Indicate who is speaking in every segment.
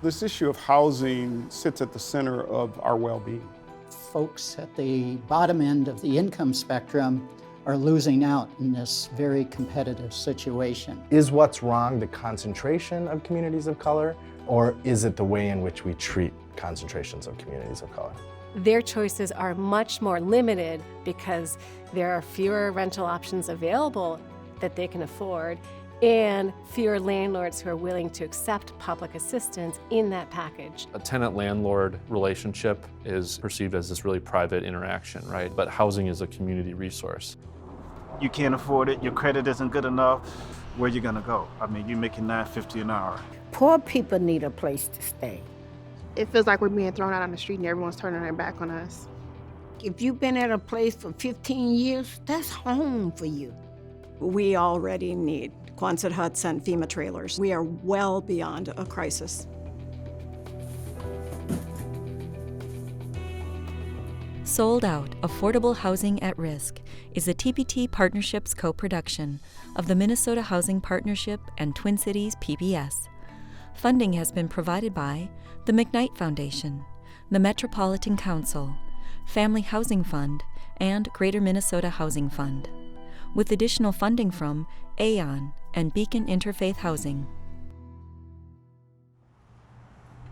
Speaker 1: This issue of housing sits at the center of our well-being.
Speaker 2: Folks at the bottom end of the income spectrum are losing out in this very competitive situation.
Speaker 3: Is what's wrong the concentration of communities of color, or is it the way in which we treat concentrations of communities of color?
Speaker 4: Their choices are much more limited because there are fewer rental options available that they can afford and fewer landlords who are willing to accept public assistance in that package.
Speaker 5: A tenant-landlord relationship is perceived as this really private interaction, right? But housing is a community resource.
Speaker 6: You can't afford it, your credit isn't good enough, where you gonna go? I mean, you're making $9.50 an hour.
Speaker 7: Poor people need a place to stay.
Speaker 8: It feels like we're being thrown out on the street and everyone's turning their back on us.
Speaker 7: If you've been at a place for 15 years, that's home for you.
Speaker 9: We already need Quonset huts and FEMA trailers. We are well beyond a crisis.
Speaker 10: Sold Out, Affordable Housing at Risk is a TPT Partnerships co-production of the Minnesota Housing Partnership and Twin Cities PBS. Funding has been provided by the McKnight Foundation, the Metropolitan Council, Family Housing Fund, and Greater Minnesota Housing Fund, with additional funding from Aon and Beacon Interfaith Housing.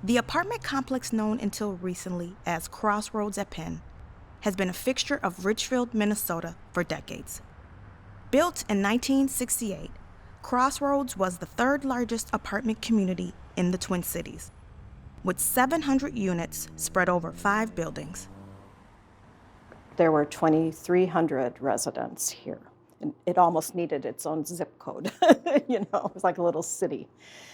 Speaker 11: The apartment complex known until recently as Crossroads at Penn has been a fixture of Richfield, Minnesota for decades. Built in 1968, Crossroads was the third largest apartment community in the Twin Cities, with 700 units spread over 5 buildings.
Speaker 9: There were 2,300 residents here. It almost needed its own zip code. You know, it was like a little city,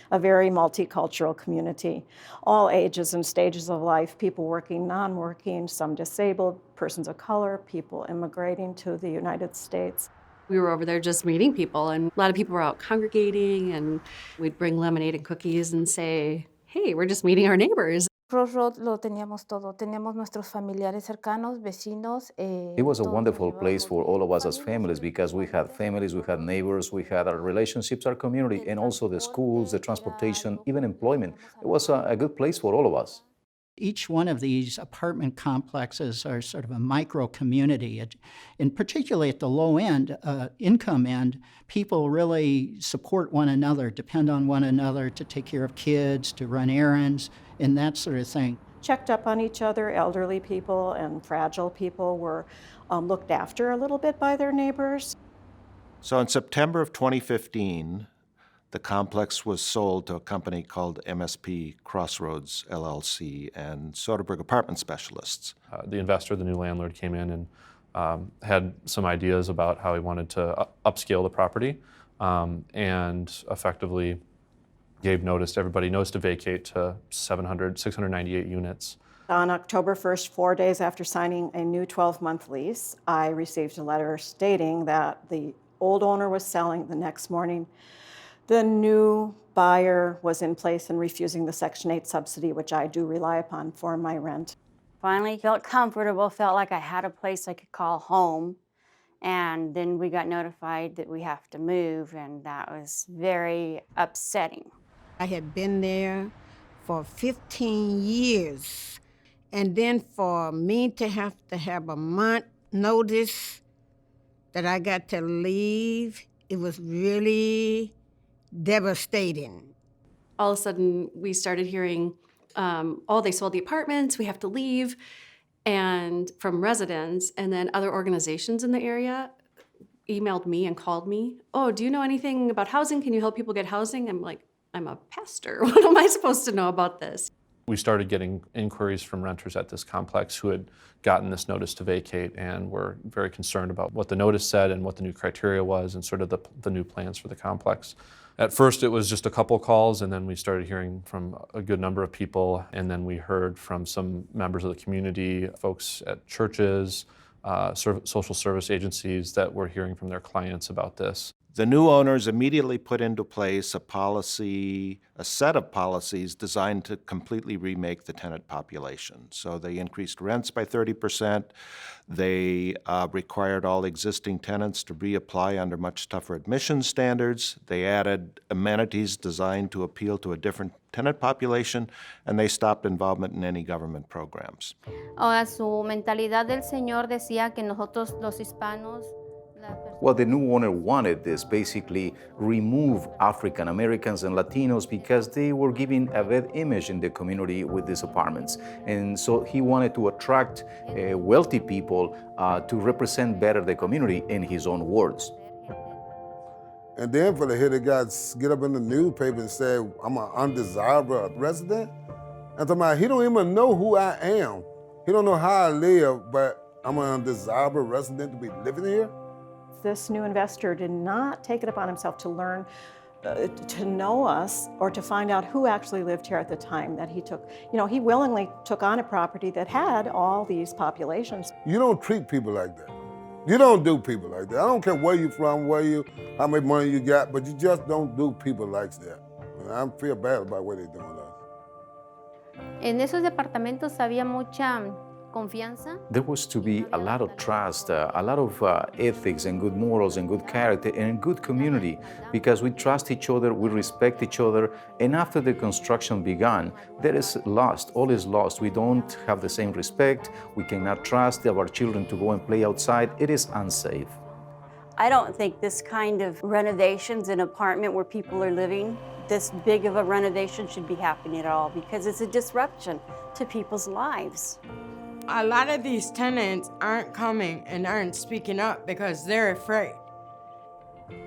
Speaker 9: a very multicultural community, all ages and stages of life, people working, non-working, some disabled, persons of color, people immigrating to the United States.
Speaker 12: We were over there just meeting people, and a lot of people were out congregating, and we'd bring lemonade and cookies and say, hey, we're just meeting our neighbors.
Speaker 13: Crossroads lo teníamos todo. Teníamos nuestros familiares cercanos, vecinos.
Speaker 14: It was a wonderful place for all of us as families because we had families, we had neighbors, we had our relationships, our community, and also the schools, the transportation, even employment. It was a good place for all of us.
Speaker 2: Each one of these apartment complexes are sort of a micro community, and particularly at the low end, income end, people really support one another, depend on one another to take care of kids, to run errands, and that sort of thing.
Speaker 9: Checked up on each other, elderly people and fragile people were looked after a little bit by their neighbors.
Speaker 15: So in September of 2015, the complex was sold to a company called MSP Crossroads LLC and Soderberg Apartment Specialists.
Speaker 5: The investor, the new landlord, came in and had some ideas about how he wanted to upscale the property and effectively gave notice to everybody, notice to vacate to 698 units.
Speaker 9: On October 1st, 4 days after signing a new 12-month lease, I received a letter stating that the old owner was selling. The next morning, the new buyer was in place and refusing the Section 8 subsidy, which I do rely upon for my rent.
Speaker 16: Finally felt comfortable, felt like I had a place I could call home. And then we got notified that we have to move, and that was very upsetting.
Speaker 7: I had been there for 15 years. And then for me to have a month notice that I got to leave, it was really devastating.
Speaker 12: All of a sudden, we started hearing, oh, they sold the apartments, we have to leave, and from residents, and then other organizations in the area emailed me and called me, oh, do you know anything about housing? Can you help people get housing? I'm like, I'm a pastor. What am I supposed to know about this?
Speaker 5: We started getting inquiries from renters at this complex who had gotten this notice to vacate and were very concerned about what the notice said and what the new criteria was and sort of the new plans for the complex. At first it was just a couple calls, and then we started hearing from a good number of people, and then we heard from some members of the community, folks at churches, social service agencies that were hearing from their clients about this.
Speaker 15: The new owners immediately put into place a set of policies designed to completely remake the tenant population. So they increased rents by 30%. They required all existing tenants to reapply under much tougher admission standards. They added amenities designed to appeal to a different tenant population, and they stopped involvement in any government programs.
Speaker 16: Ahora, su mentalidad del señor decía que nosotros los hispanos.
Speaker 14: What the new owner wanted is basically remove African Americans and Latinos because they were giving a bad image in the community with these apartments. And so he wanted to attract wealthy people to represent better the community in his own words.
Speaker 17: And then for the hear the guys get up in the newspaper and say, I'm an undesirable resident. And he don't even know who I am. He don't know how I live, but I'm an undesirable resident to be living here.
Speaker 9: This new investor did not take it upon himself to learn, to know us or to find out who actually lived here at the time that he took. He willingly took on a property that had all these populations.
Speaker 17: You don't treat people like that. You don't do people like that. I don't care where you're from, how much money you got, but you just don't do people like that. I feel bad about what they're doing to us.
Speaker 16: En esos departamentos había mucha confianza.
Speaker 14: There was to be a lot of trust, a lot of ethics and good morals and good character and good community because we trust each other, we respect each other, and after the construction began, there is lost, all is lost. We don't have the same respect, we cannot trust our children to go and play outside, it is unsafe.
Speaker 16: I don't think this kind of renovations in an apartment where people are living, this big of a renovation should be happening at all because it's a disruption to people's lives.
Speaker 18: A lot of these tenants aren't coming and aren't speaking up because they're afraid.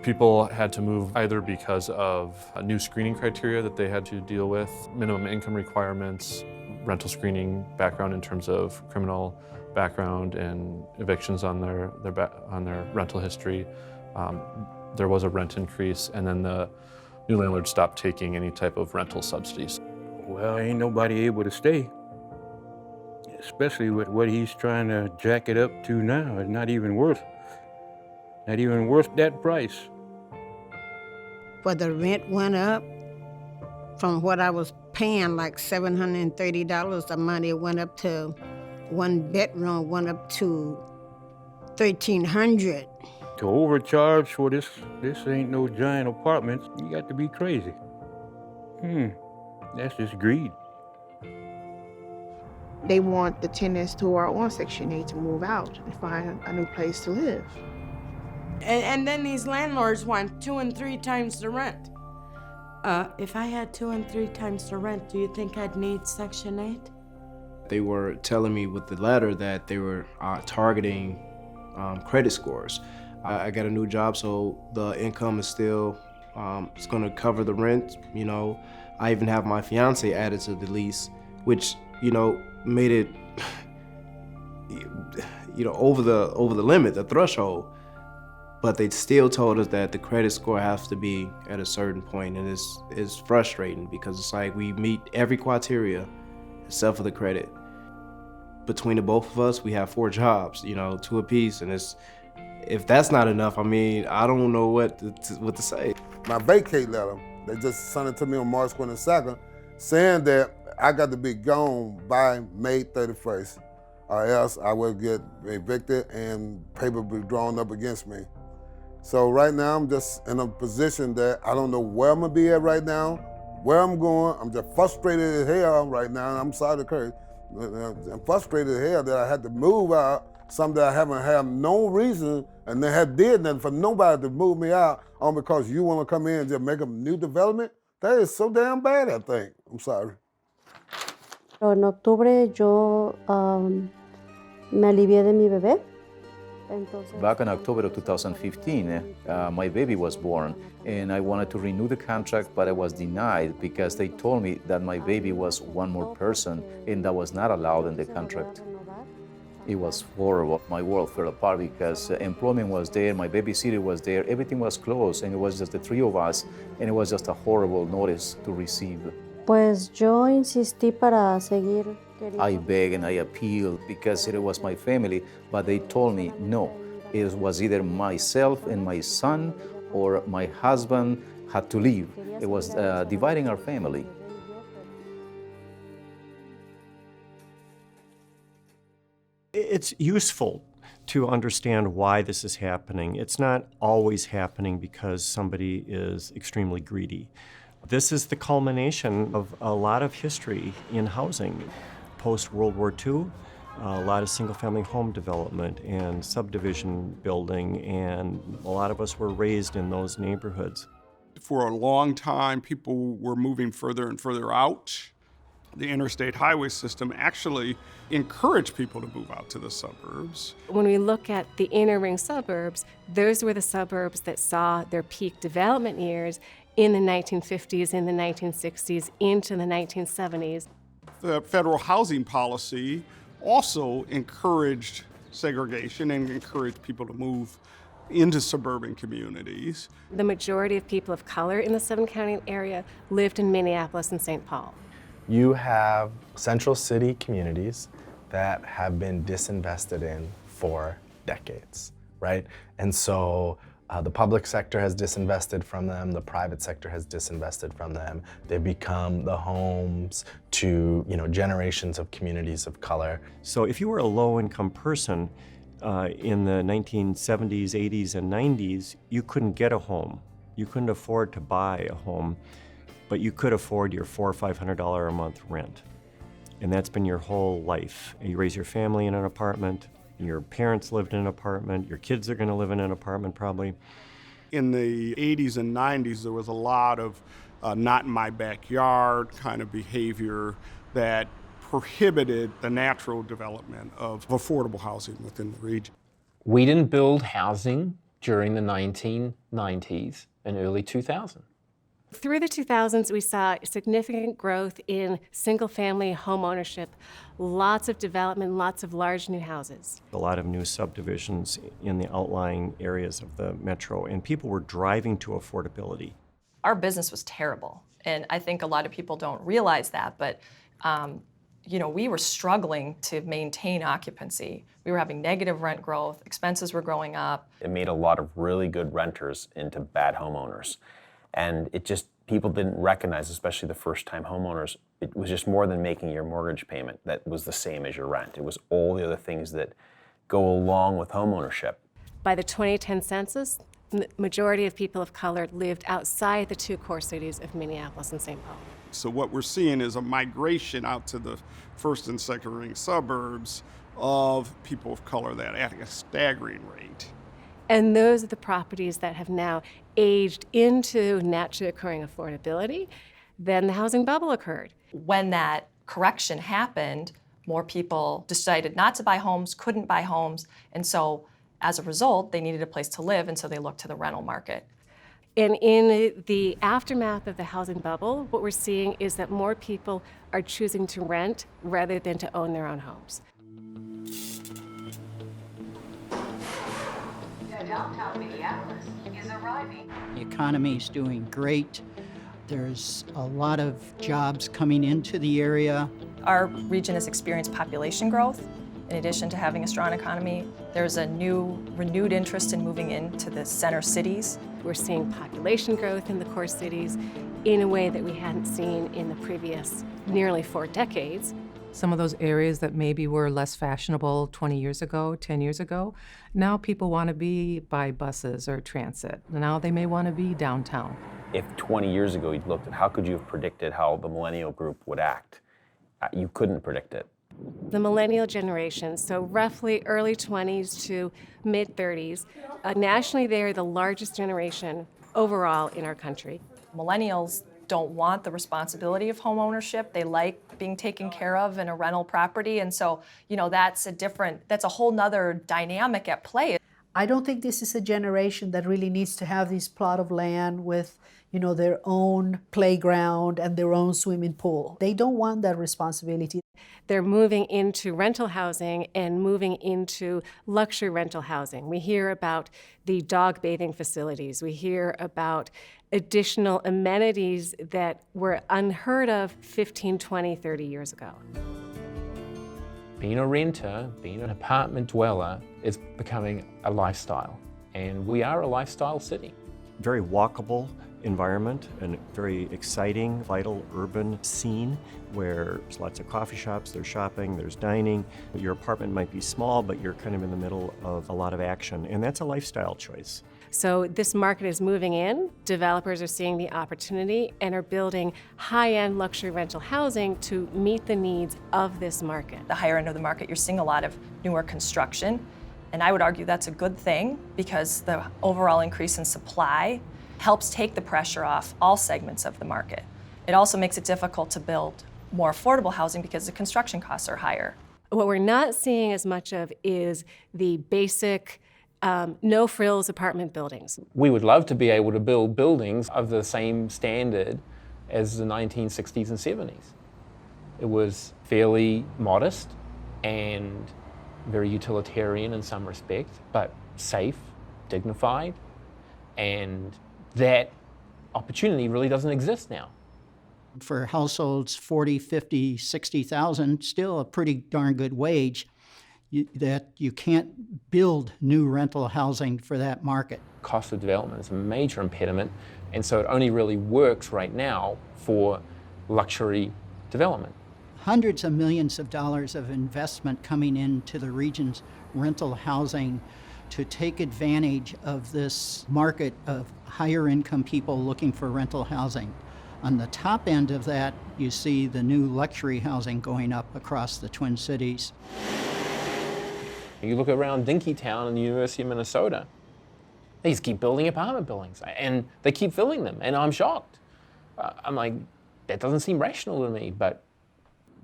Speaker 5: People had to move either because of a new screening criteria that they had to deal with, minimum income requirements, rental screening background in terms of criminal background and evictions on their rental history. There was a rent increase, and then the new landlord stopped taking any type of rental subsidies.
Speaker 19: Well, ain't nobody able to stay. Especially with what he's trying to jack it up to now. It's not even worth that price.
Speaker 7: But the rent went up from what I was paying, like $730 a month. It went up to one bedroom, went up to $1,300.
Speaker 19: To overcharge for this ain't no giant apartment, you got to be crazy. That's just greed.
Speaker 8: They want the tenants who are on Section 8 to move out and find a new place to live.
Speaker 18: And then these landlords want 2 and 3 times the rent. If I had 2 and 3 times the rent, do you think I'd need Section 8?
Speaker 20: They were telling me with the letter that they were targeting credit scores. I got a new job, so the income is still, it's gonna cover the rent, I even have my fiance added to the lease, which, made it, over the limit, the threshold. But they still told us that the credit score has to be at a certain point, and it's frustrating because it's like we meet every criteria except for the credit. Between the both of us, we have 4 jobs, 2 apiece, and if that's not enough, I don't know what to say.
Speaker 17: My vacate letter, they just sent it to me on March 22nd, saying that I got to be gone by May 31st, or else I will get evicted and paper be drawn up against me. So right now I'm just in a position that I don't know where I'm gonna be at right now, where I'm going. I'm just frustrated as hell right now, and I'm sorry to curse. I'm frustrated as hell that I had to move out, something that I haven't had no reason, and they did nothing for nobody to move me out on because you wanna come in and just make a new development. That is so damn bad, I think. I'm sorry.
Speaker 21: En octubre yo me alivié de mi bebé.
Speaker 14: Back in October of 2015, my baby was born, and I wanted to renew the contract, but I was denied because they told me that my baby was one more person, and that was not allowed in the contract. It was horrible. My world fell apart because employment was there, my babysitter was there, everything was closed, and it was just the 3 of us, and it was just a horrible notice to receive.
Speaker 21: Pues yo insistí para seguir.
Speaker 14: I begged and I appealed because it was my family, but they told me no. It was either myself and my son or my husband had to leave. It was dividing our family.
Speaker 1: It's useful to understand why this is happening. It's not always happening because somebody is extremely greedy. This is the culmination of a lot of history in housing. Post-World War II, a lot of single-family home development and subdivision building, and a lot of us were raised in those neighborhoods.
Speaker 22: For a long time, people were moving further and further out. The interstate highway system actually encouraged people to move out to the suburbs.
Speaker 4: When we look at the inner ring suburbs, those were the suburbs that saw their peak development years in the 1950s, in the 1960s, into the 1970s.
Speaker 22: The federal housing policy also encouraged segregation and encouraged people to move into suburban communities.
Speaker 4: The majority of people of color in the seven-county area lived in Minneapolis and St. Paul.
Speaker 3: You have central city communities that have been disinvested in for decades, right? And so the public sector has disinvested from them, the private sector has disinvested from them. They've become the homes to, generations of communities of color.
Speaker 1: So if you were a low-income person in the 1970s, 80s, and 90s, you couldn't get a home. You couldn't afford to buy a home, but you could afford your $400 or $500 a month rent. And that's been your whole life. You raise your family in an apartment, your parents lived in an apartment, your kids are gonna live in an apartment probably.
Speaker 22: In the 80s and 90s, there was a lot of not in my backyard kind of behavior that prohibited the natural development of affordable housing within the region.
Speaker 23: We didn't build housing during the 1990s and early 2000s.
Speaker 4: Through the 2000s, we saw significant growth in single-family home ownership, lots of development, lots of large new houses.
Speaker 1: A lot of new subdivisions in the outlying areas of the metro, and people were driving to affordability.
Speaker 24: Our business was terrible, and I think a lot of people don't realize that, but we were struggling to maintain occupancy. We were having negative rent growth, expenses were going up.
Speaker 25: It made a lot of really good renters into bad homeowners. And people didn't recognize, especially the first-time homeowners, it was just more than making your mortgage payment that was the same as your rent. It was all the other things that go along with homeownership.
Speaker 4: By the 2010 census, the majority of people of color lived outside the two core cities of Minneapolis and St. Paul.
Speaker 22: So what we're seeing is a migration out to the first and second ring suburbs of people of color that at a staggering rate.
Speaker 4: And those are the properties that have now aged into naturally occurring affordability. Then the housing bubble occurred.
Speaker 24: When that correction happened, more people decided not to buy homes, couldn't buy homes, and so as a result, they needed a place to live, and so they looked to the rental market.
Speaker 4: And in the aftermath of the housing bubble, what we're seeing is that more people are choosing to rent rather than to own their own homes.
Speaker 26: Downtown Minneapolis is arriving.
Speaker 2: The economy is doing great. There's a lot of jobs coming into the area.
Speaker 24: Our region has experienced population growth. In addition to having a strong economy, there's a renewed interest in moving into the center cities.
Speaker 4: We're seeing population growth in the core cities in a way that we hadn't seen in the previous nearly 4 decades.
Speaker 27: Some of those areas that maybe were less fashionable 20 years ago, 10 years ago, now people want to be by buses or transit. Now they may want to be downtown.
Speaker 25: If 20 years ago you'd looked at how could you have predicted how the millennial group would act, you couldn't predict it.
Speaker 4: The millennial generation, so roughly early 20s to mid 30s, nationally they are the largest generation overall in our country.
Speaker 24: Millennials don't want the responsibility of home ownership. They like being taken care of in a rental property, and so that's a whole nother dynamic at play.
Speaker 28: I don't think this is a generation that really needs to have this plot of land with their own playground and their own swimming pool. They don't want that responsibility.
Speaker 4: They're moving into rental housing and moving into luxury rental housing. We hear about the dog bathing facilities. We hear about additional amenities that were unheard of 15, 20, 30 years ago.
Speaker 23: Being a renter, being an apartment dweller is becoming a lifestyle. And we are a lifestyle city.
Speaker 1: very walkable environment and very exciting, vital urban scene where there's lots of coffee shops, there's shopping, there's dining. Your apartment might be small, but you're kind of in the middle of a lot of action, and that's a lifestyle choice.
Speaker 4: So this market is moving in. Developers are seeing the opportunity and are building high-end luxury rental housing to meet the needs of this market.
Speaker 24: The higher end of the market, you're seeing a lot of newer construction, and I would argue that's a good thing because the overall increase in supply helps take the pressure off all segments of the market. It also makes it difficult to build more affordable housing because the construction costs are higher.
Speaker 4: What we're not seeing as much of is the basic no-frills apartment buildings.
Speaker 23: We would love to be able to build buildings of the same standard as the 1960s and 70s. It was fairly modest and very utilitarian in some respects, but safe, dignified, and that opportunity really doesn't exist now.
Speaker 2: For households 40, 50, 60,000, still a pretty darn good wage, that you can't build new rental housing for that market.
Speaker 23: Cost of development is a major impediment, and so it only really works right now for luxury development.
Speaker 2: Hundreds of millions of dollars of investment coming into the region's rental housing to take advantage of this market of higher income people looking for rental housing. On the top end of that, you see the new luxury housing going up across the Twin Cities.
Speaker 23: You look around Dinkytown and the University of Minnesota, they just keep building apartment buildings, and they keep filling them, and I'm shocked. I'm like, that doesn't seem rational to me, but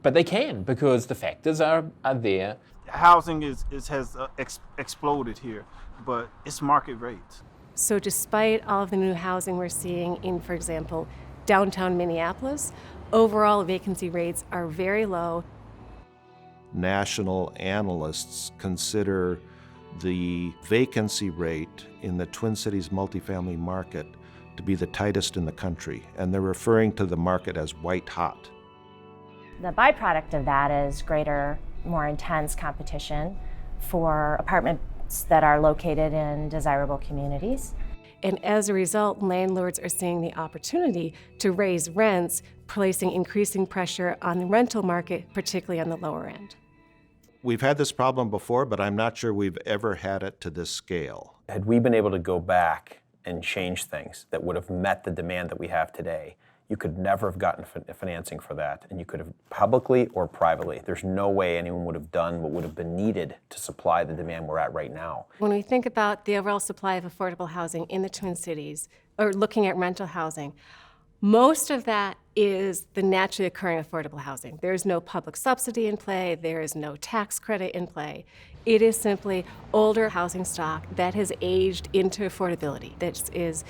Speaker 23: they can, because the factors are there.
Speaker 6: Housing has exploded here, but it's market rates.
Speaker 4: So despite all of the new housing we're seeing in, for example, downtown Minneapolis, overall vacancy rates are very low.
Speaker 9: National analysts consider the vacancy rate in the Twin Cities multifamily market to be the tightest in the country, and they're referring to the market as white hot.
Speaker 10: The byproduct of that is greater, more intense competition for apartments that are located in desirable communities.
Speaker 4: And as a result, landlords are seeing the opportunity to raise rents, placing increasing pressure on the rental market, particularly on the lower end.
Speaker 9: We've had this problem before, but I'm not sure we've ever had it to this scale.
Speaker 25: Had we been able to go back and change things that would have met the demand that we have today, you could never have gotten financing for that, and you could have publicly or privately. There's no way anyone would have done what would have been needed to supply the demand we're at right now.
Speaker 4: When we think about the overall supply of affordable housing in the Twin Cities, or looking at rental housing, most of that is the naturally occurring affordable housing. There is no public subsidy in play, there is no tax credit in play. It is simply older housing stock that has aged into affordability. That is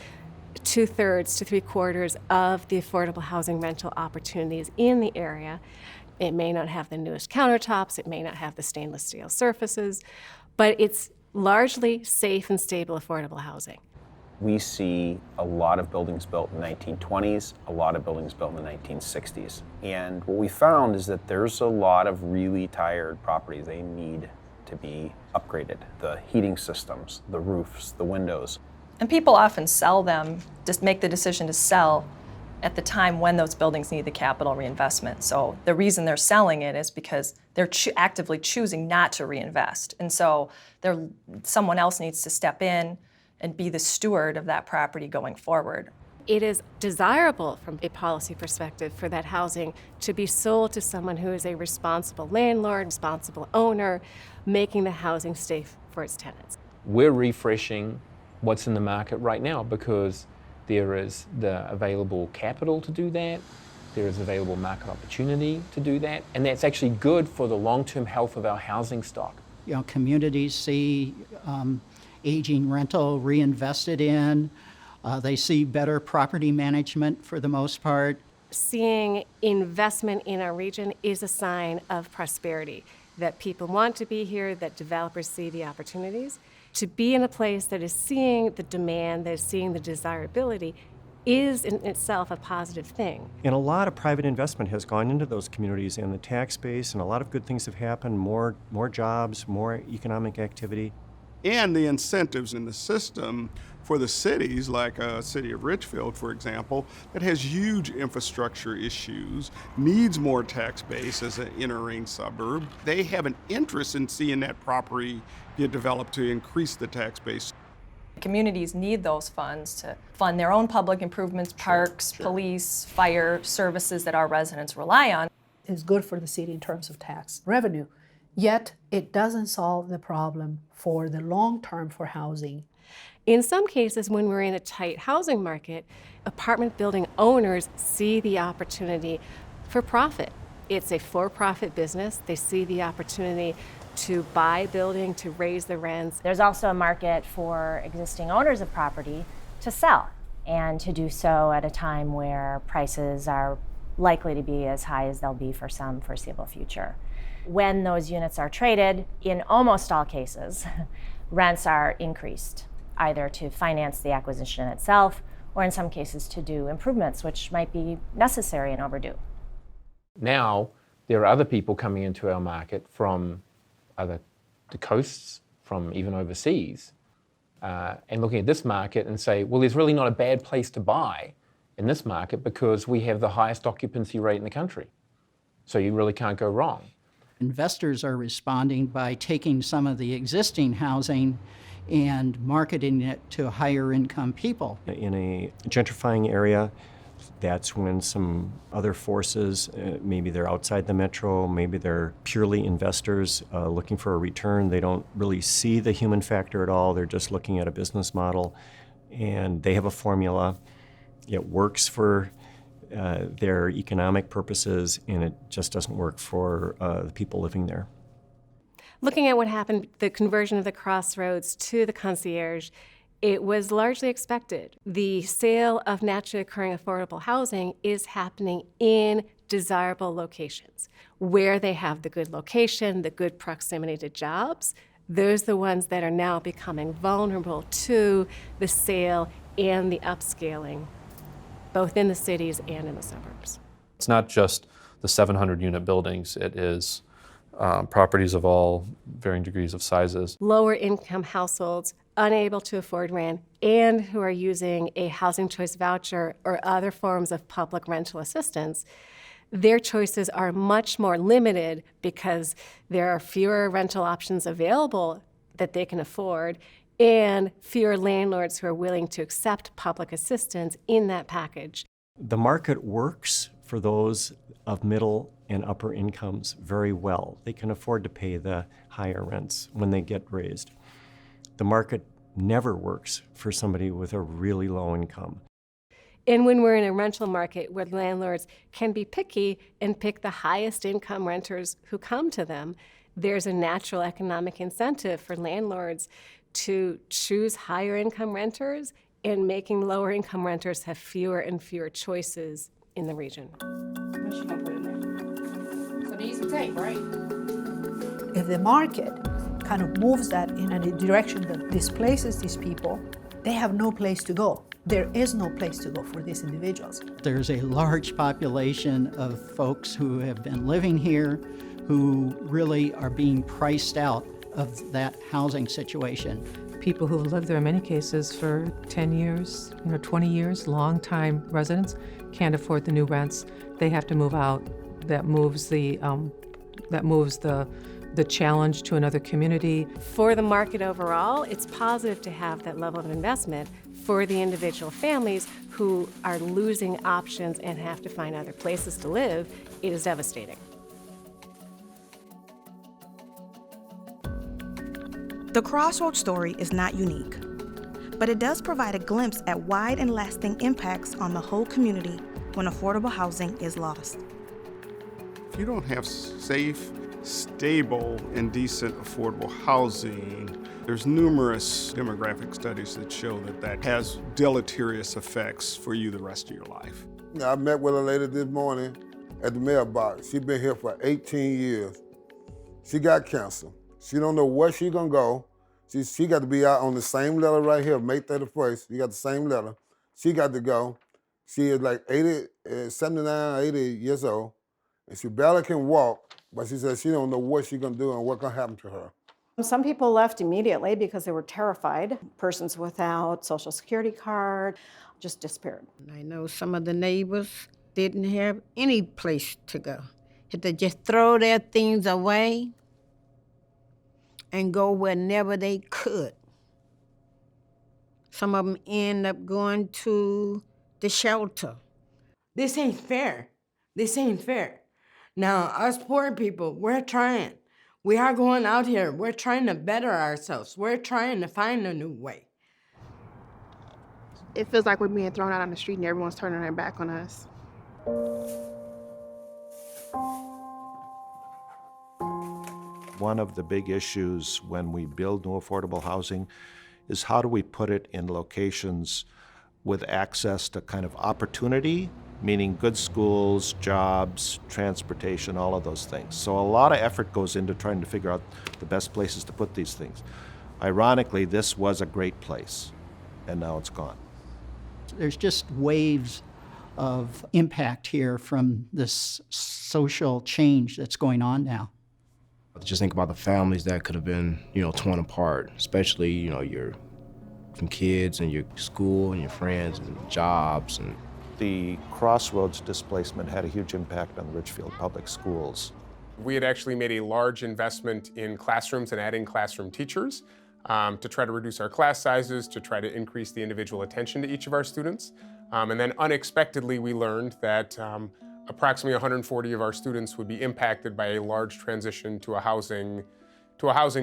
Speaker 4: 2/3 to 3/4 of the affordable housing rental opportunities in the area. It may not have the newest countertops, it may not have the stainless steel surfaces, but it's largely safe and stable affordable housing.
Speaker 25: We see a lot of buildings built in the 1920s, a lot of buildings built in the 1960s. And what we found is that there's a lot of really tired properties. They need to be upgraded. The heating systems, the roofs, the windows.
Speaker 24: And people often sell them, just make the decision to sell at the time when those buildings need the capital reinvestment. So the reason they're selling it is because they're actively choosing not to reinvest. And so someone else needs to step in and be the steward of that property going forward.
Speaker 4: It is desirable from a policy perspective for that housing to be sold to someone who is a responsible landlord, responsible owner, making the housing safe for its tenants.
Speaker 23: We're refreshing what's in the market right now because there is the available capital to do that, there is available market opportunity to do that, and that's actually good for the long-term health of our housing stock.
Speaker 2: You know, communities see aging rental reinvested in. They see better property management for the most part.
Speaker 4: Seeing investment in our region is a sign of prosperity, that people want to be here, that developers see the opportunities. To be in a place that is seeing the demand, that is seeing the desirability, is in itself a positive thing.
Speaker 1: And a lot of private investment has gone into those communities and the tax base, and a lot of good things have happened, more jobs, more economic activity.
Speaker 22: And the incentives in the system for the cities, like city of Richfield, for example, that has huge infrastructure issues, needs more tax base as an entering suburb. They have an interest in seeing that property get developed to increase the tax base.
Speaker 24: Communities need those funds to fund their own public improvements, parks, police, fire, services that our residents rely on.
Speaker 28: It's good for the city in terms of tax revenue, yet it doesn't solve the problem for the long term for housing.
Speaker 4: In some cases, when we're in a tight housing market, apartment building owners see the opportunity for profit. It's a for-profit business. They see the opportunity to buy a building, to raise the rents.
Speaker 10: There's also a market for existing owners of property to sell, and to do so at a time where prices are likely to be as high as they'll be for some foreseeable future. When those units are traded, in almost all cases, rents are increased, either to finance the acquisition itself, or in some cases to do improvements, which might be necessary and overdue.
Speaker 23: Now, there are other people coming into our market from other the coasts, from even overseas, and looking at this market and say, well, there's really not a bad place to buy in this market because we have the highest occupancy rate in the country. So you really can't go wrong.
Speaker 2: Investors are responding by taking some of the existing housing and marketing it to higher income people.
Speaker 1: In a gentrifying area, that's when some other forces, maybe they're outside the metro, maybe they're purely investors looking for a return. They don't really see the human factor at all. They're just looking at a business model, and they have a formula. It works for their economic purposes, and it just doesn't work for the people living there.
Speaker 4: Looking at what happened, the conversion of the Crossroads to the concierge, it was largely expected. The sale of naturally occurring affordable housing is happening in desirable locations. Where they have the good location, the good proximity to jobs, those are the ones that are now becoming vulnerable to the sale and the upscaling, both in the cities and in the suburbs.
Speaker 5: It's not just the 700-unit buildings, it is properties of all varying degrees of sizes.
Speaker 4: Lower income households unable to afford rent and who are using a housing choice voucher or other forms of public rental assistance, their choices are much more limited because there are fewer rental options available that they can afford and fewer landlords who are willing to accept public assistance in that package.
Speaker 1: The market works for those of middle and upper incomes very well. They can afford to pay the higher rents when they get raised. The market never works for somebody with a really low income.
Speaker 4: And when we're in a rental market where landlords can be picky and pick the highest income renters who come to them, there's a natural economic incentive for landlords to choose higher income renters and making lower income renters have fewer and fewer choices in the region.
Speaker 28: So these will take, right? If the market kind of moves that in a direction that displaces these people, they have no place to go. There is no place to go for these individuals.
Speaker 2: There's a large population of folks who have been living here who really are being priced out of that housing situation.
Speaker 27: People who have lived there in many cases for 10 years, 20 years, long-time residents, can't afford the new rents. They have to move out. That moves the challenge to another community.
Speaker 4: For the market overall, it's positive to have that level of investment. For the individual families who are losing options and have to find other places to live, it is devastating.
Speaker 7: The Crossroads story is not unique, but it does provide a glimpse at wide and lasting impacts on the whole community when affordable housing is lost.
Speaker 22: If you don't have safe, stable, and decent affordable housing, there's numerous demographic studies that show that that has deleterious effects for you the rest of your life.
Speaker 17: I met with a lady this morning at the mailbox. She's been here for 18 years. She got cancer. She don't know where she's gonna go. She got to be out on the same letter right here, May 31st. You got the same letter. She got to go. She is like 79, 80 years old, and she barely can walk, but she says she don't know what she's gonna do and what's gonna happen to her.
Speaker 8: Some people left immediately because they were terrified. Persons without Social Security card just disappeared.
Speaker 11: I know some of the neighbors didn't have any place to go. Had to just throw their things away and go whenever they could. Some of them end up going to the shelter.
Speaker 12: This ain't fair. This ain't fair. Now, us poor people, we're trying. We are going out here. We're trying to better ourselves. We're trying to find a new way.
Speaker 13: It feels like we're being thrown out on the street and everyone's turning their back on us.
Speaker 9: One of the big issues when we build new affordable housing is how do we put it in locations with access to kind of opportunity, meaning good schools, jobs, transportation, all of those things. So a lot of effort goes into trying to figure out the best places to put these things. Ironically, this was a great place, and now it's gone.
Speaker 2: There's just waves of impact here from this social change that's going on now.
Speaker 20: Just think about the families that could have been, torn apart, especially, your from kids and your school and your friends and jobs. And
Speaker 9: the Crossroads displacement had a huge impact on the Richfield Public Schools.
Speaker 15: We had actually made a large investment in classrooms and adding classroom teachers to try to reduce our class sizes, to try to increase the individual attention to each of our students. And then unexpectedly, we learned that approximately 140 of our students would be impacted by a large transition to a housing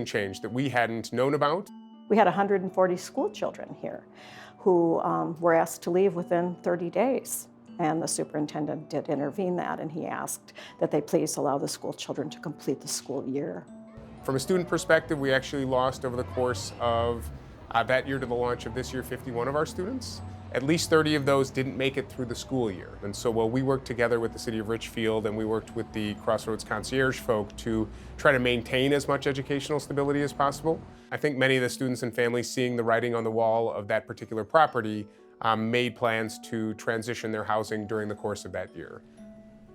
Speaker 15: change that we hadn't known about.
Speaker 8: We had 140 school children here who were asked to leave within 30 days. And the superintendent did intervene that, and he asked that they please allow the school children to complete the school year.
Speaker 15: From a student perspective, we actually lost over the course of that year to the launch of this year 51 of our students. At least 30 of those didn't make it through the school year. And so while we worked together with the city of Richfield and we worked with the Crossroads concierge folk to try to maintain as much educational stability as possible, I think many of the students and families seeing the writing on the wall of that particular property made plans to transition their housing during the course of that year.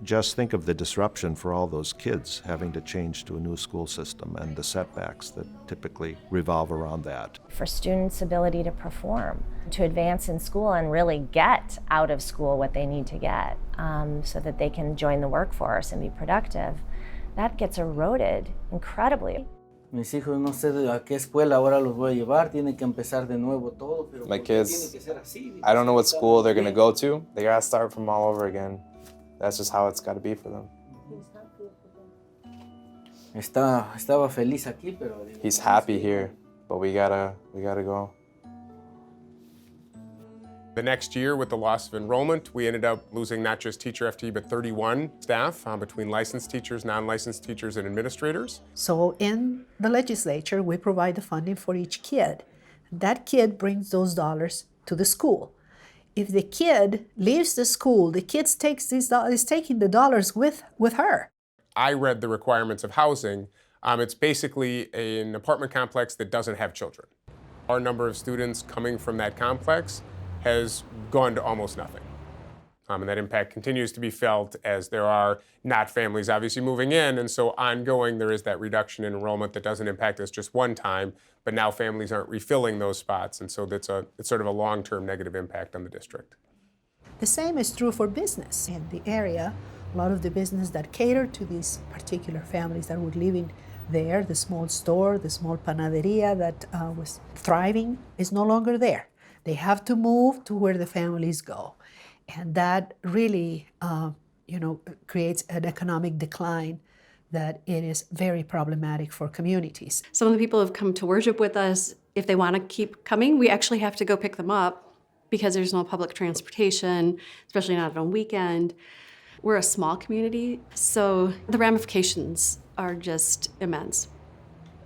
Speaker 9: Just think of the disruption for all those kids having to change to a new school system and the setbacks that typically revolve around that.
Speaker 10: For students' ability to perform, to advance in school and really get out of school what they need to get so that they can join the workforce and be productive, that gets eroded incredibly.
Speaker 16: Mis hijos no sé a qué escuela ahora los voy a llevar, tienen que empezar de nuevo todo, pero
Speaker 18: my kids, I don't know what school they're going to go to. They got to start from all over again. That's just how it's got to be for them.
Speaker 16: Estaba feliz aquí, pero
Speaker 18: he's happy here, but we gotta go.
Speaker 15: The next year, with the loss of enrollment, we ended up losing not just teacher FTE, but 31 staff between licensed teachers, non-licensed teachers, and administrators.
Speaker 28: So in the legislature, we provide the funding for each kid. That kid brings those dollars to the school. If the kid leaves the school, the kid is taking the dollars with her.
Speaker 15: I read the requirements of housing. It's basically an apartment complex that doesn't have children. Our number of students coming from that complex has gone to almost nothing. And that impact continues to be felt as there are not families obviously moving in, and so ongoing there is that reduction in enrollment that doesn't impact us just one time, but now families aren't refilling those spots, and so it's sort of a long-term negative impact on the district.
Speaker 28: The same is true for business. In the area, a lot of the business that cater to these particular families that were living there, the small store, the small panaderia that was thriving, is no longer there. They have to move to where the families go. And that really, creates an economic decline that it is very problematic for communities.
Speaker 19: Some of the people have come to worship with us. If they want to keep coming, we actually have to go pick them up because there's no public transportation, especially not on weekend. We're a small community, so the ramifications are just immense.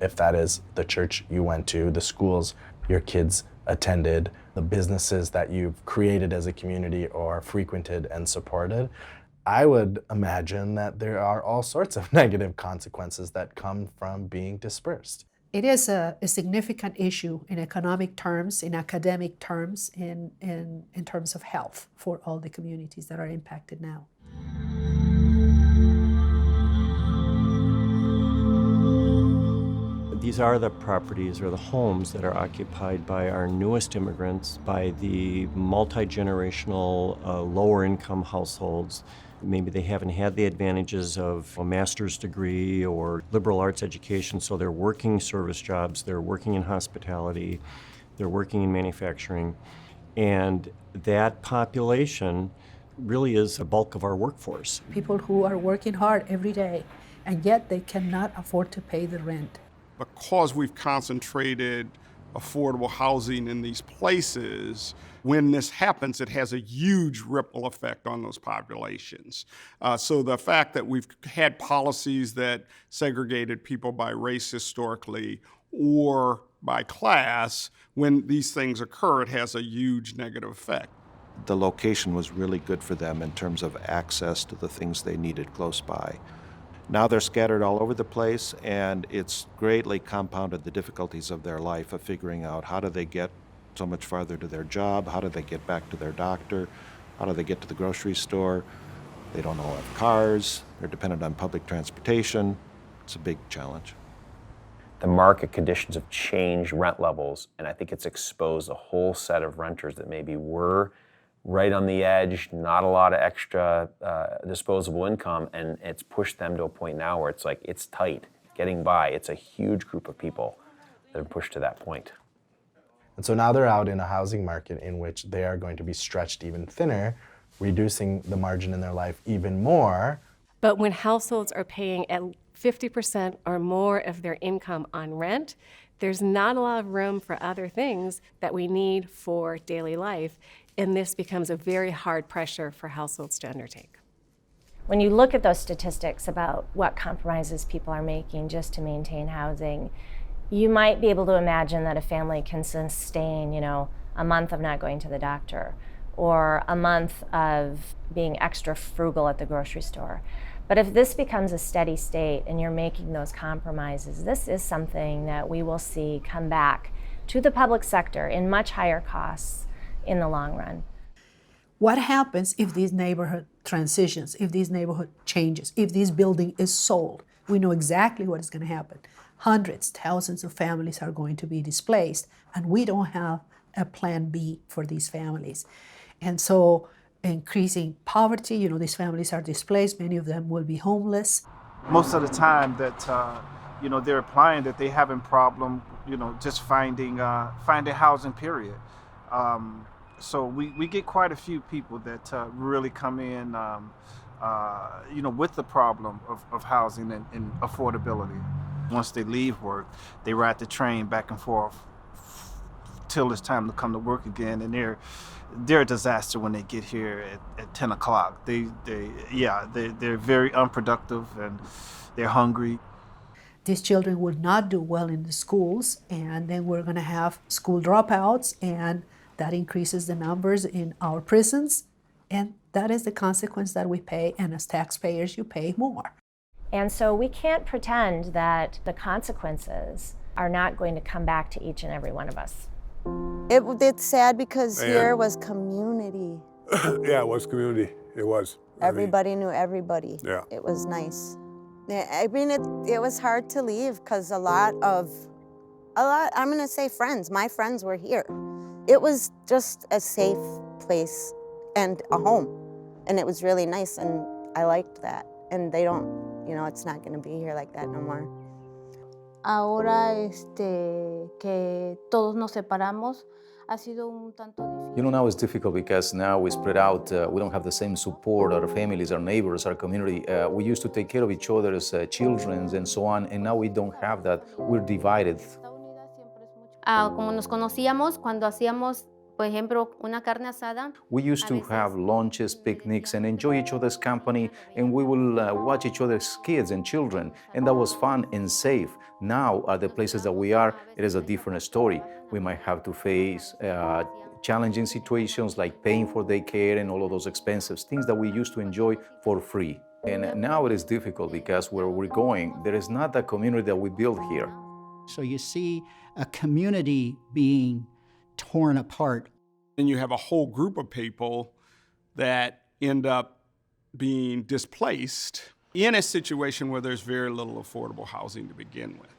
Speaker 3: If that is the church you went to, the schools your kids attended, the businesses that you've created as a community or frequented and supported, I would imagine that there are all sorts of negative consequences that come from being dispersed.
Speaker 28: It is a significant issue in economic terms, in academic terms, in terms of health for all the communities that are impacted now.
Speaker 1: The These are the properties or the homes that are occupied by our newest immigrants, by the multi-generational lower-income households. Maybe they haven't had the advantages of a master's degree or liberal arts education, so they're working service jobs, they're working in hospitality, they're working in manufacturing. And that population really is the bulk of our workforce.
Speaker 28: People who are working hard every day, and yet they cannot afford to pay the rent.
Speaker 22: Because we've concentrated affordable housing in these places, when this happens, it has a huge ripple effect on those populations. So the fact that we've had policies that segregated people by race historically or by class, when these things occur, it has a huge negative effect.
Speaker 9: The location was really good for them in terms of access to the things they needed close by. Now they're scattered all over the place, and it's greatly compounded the difficulties of their life of figuring out how do they get so much farther to their job, how do they get back to their doctor, how do they get to the grocery store. They don't all have cars, they're dependent on public transportation. It's a big challenge.
Speaker 5: The market conditions have changed rent levels, and I think it's exposed a whole set of renters that maybe were right on the edge, not a lot of extra disposable income, and it's pushed them to a point now where it's like, it's tight, getting by. It's a huge group of people that are pushed to that point.
Speaker 3: And so now they're out in a housing market in which they are going to be stretched even thinner, reducing the margin in their life even more.
Speaker 4: But when households are paying at 50% or more of their income on rent, there's not a lot of room for other things that we need for daily life, and this becomes a very hard pressure for households to undertake.
Speaker 10: When you look at those statistics about what compromises people are making just to maintain housing, you might be able to imagine that a family can sustain, a month of not going to the doctor or a month of being extra frugal at the grocery store. But if this becomes a steady state and you're making those compromises, this is something that we will see come back to the public sector in much higher costs in the long run.
Speaker 28: What happens if this neighborhood transitions, if this neighborhood changes, if this building is sold? We know exactly what is going to happen. Hundreds, thousands of families are going to be displaced, and we don't have a plan B for these families. And so increasing poverty, these families are displaced, many of them will be homeless.
Speaker 6: Most of the time that, they're applying that they having problem, just finding housing, period. So we get quite a few people that really come in, with the problem of housing and affordability. Once they leave work, they ride the train back and forth till it's time to come to work again, and they're a disaster when they get here at 10 o'clock. They're very unproductive and they're hungry.
Speaker 28: These children would not do well in the schools, and then we're going to have school dropouts, and that increases the numbers in our prisons, and that is the consequence that we pay, and as taxpayers you pay more.
Speaker 10: And so we can't pretend that the consequences are not going to come back to each and every one of us.
Speaker 14: It's sad because here was community.
Speaker 17: Yeah, it was community. It was.
Speaker 14: Everybody knew everybody.
Speaker 17: Yeah.
Speaker 14: It was nice. Yeah, I mean, it was hard to leave because a lot, I'm gonna say friends, my friends were here. It was just a safe place and a home. And it was really nice, and I liked that. And they don't, it's not gonna be here like that no more.
Speaker 21: Ahora que todos nos separamos, ha sido un tanto difícil.
Speaker 23: Now it's difficult because now we spread out. We don't have the same support, our families, our neighbors, our community. We used to take care of each other's children and so on, and now we don't have that. We're divided.
Speaker 21: Como nos conocíamos cuando hacíamos, por ejemplo, una carne asada.
Speaker 23: We used to have lunches, picnics, and enjoy each other's company, and we will watch each other's kids and children, and that was fun and safe. Now, at the places that we are, it is a different story. We might have to face challenging situations like paying for daycare and all of those expenses, things that we used to enjoy for free. And now it is difficult because where we're going, there is not the community that we built here.
Speaker 2: So you see a community being torn apart.
Speaker 22: And you have a whole group of people that end up being displaced in a situation where there's very little affordable housing to begin with.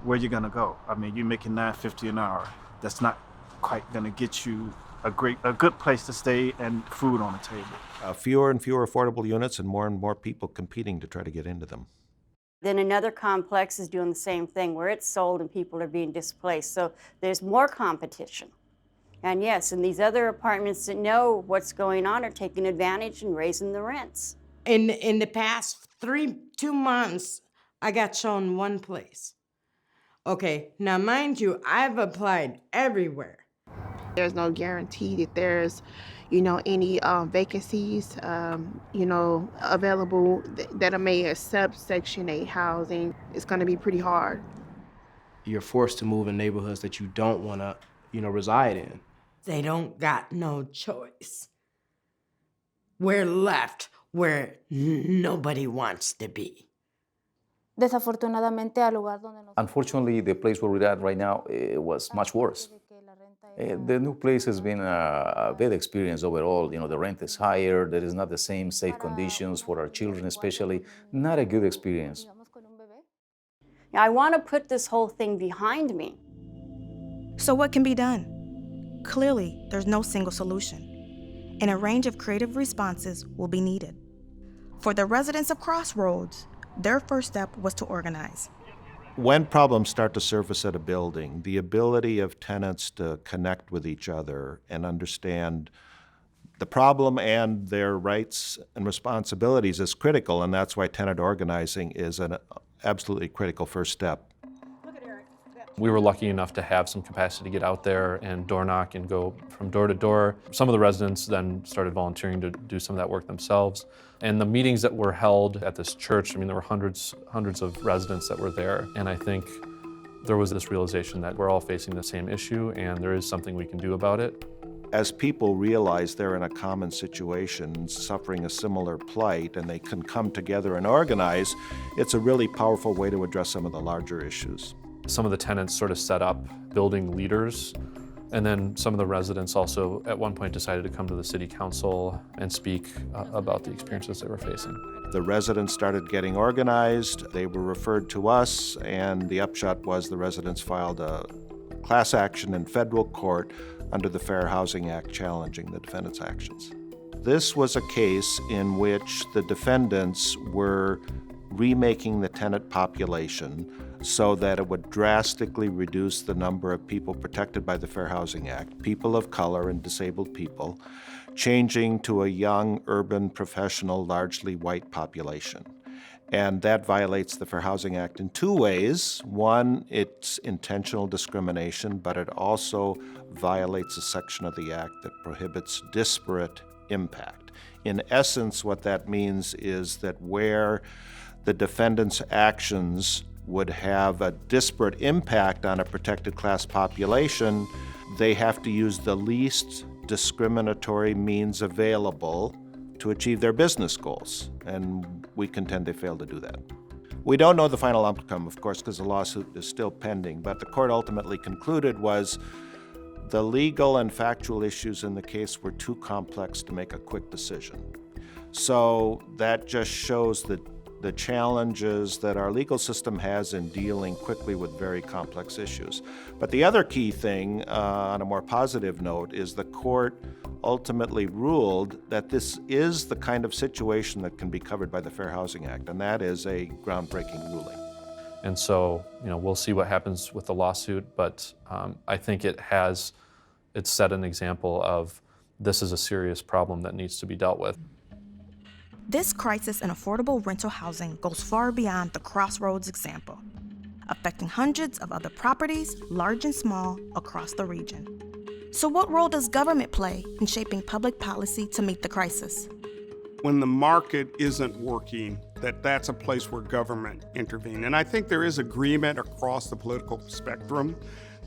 Speaker 6: where you're gonna go. I mean, you're making $9.50 an hour. That's not quite gonna get you a good place to stay and food on the table.
Speaker 9: Fewer and fewer affordable units and more people competing to try to get into them.
Speaker 7: Then another complex is doing the same thing where it's sold and people are being displaced. So there's more competition. And yes, and these other apartments that know what's going on are taking advantage and raising the rents.
Speaker 11: In the past 2 months, I got shown one place. Okay, now mind you, I've applied everywhere.
Speaker 12: There's no guarantee that there's, any vacancies, available that may accept Section 8 housing. It's going to be pretty hard.
Speaker 20: You're forced to move in neighborhoods that you don't want to, reside in.
Speaker 11: They don't got no choice. We're left where nobody wants to be.
Speaker 21: Desafortunadamente, al lugar donde nos...
Speaker 23: Unfortunately, the place where we're at right now, it was much worse. The new place has been a bad experience overall. The rent is higher, there is not the same safe conditions for our children especially. Not a good experience.
Speaker 7: I want to put this whole thing behind me.
Speaker 13: So what can be done? Clearly, there's no single solution, and a range of creative responses will be needed. For the residents of Crossroads, their first step was to organize.
Speaker 9: When problems start to surface at a building, the ability of tenants to connect with each other and understand the problem and their rights and responsibilities is critical, and that's why tenant organizing is an absolutely critical first step.
Speaker 24: We were lucky enough to have some capacity to get out there and door knock and go from door to door. Some of the residents then started volunteering to do some of that work themselves. And the meetings that were held at this church, there were hundreds of residents that were there. And I think there was this realization that we're all facing the same issue and there is something we can do about it.
Speaker 9: As people realize they're in a common situation, suffering a similar plight, and they can come together and organize, it's a really powerful way to address some of the larger issues.
Speaker 24: Some of the tenants sort of set up building leaders, and then some of the residents also at one point decided to come to the city council and speak about the experiences they were facing.
Speaker 9: The residents started getting organized, they were referred to us, and the upshot was the residents filed a class action in federal court under the Fair Housing Act challenging the defendants' actions. This was a case in which the defendants were remaking the tenant population so that it would drastically reduce the number of people protected by the Fair Housing Act, people of color and disabled people, changing to a young, urban, professional, largely white population. And that violates the Fair Housing Act in two ways. One, it's intentional discrimination, but it also violates a section of the Act that prohibits disparate impact. In essence, what that means is that where the defendant's actions would have a disparate impact on a protected class population, they have to use the least discriminatory means available to achieve their business goals, and we contend they failed to do that. We don't know the final outcome, of course, because the lawsuit is still pending, but the court ultimately concluded was the legal and factual issues in the case were too complex to make a quick decision. So that just shows the challenges that our legal system has in dealing quickly with very complex issues. But the other key thing, on a more positive note, is the court ultimately ruled that this is the kind of situation that can be covered by the Fair Housing Act, and that is a groundbreaking ruling.
Speaker 24: And so, we'll see what happens with the lawsuit, but I think it's set an example of this is a serious problem that needs to be dealt with.
Speaker 13: This crisis in affordable rental housing goes far beyond the Crossroads example, affecting hundreds of other properties, large and small, across the region. So what role does government play in shaping public policy to meet the crisis?
Speaker 22: When the market isn't working, that's a place where government intervenes. And I think there is agreement across the political spectrum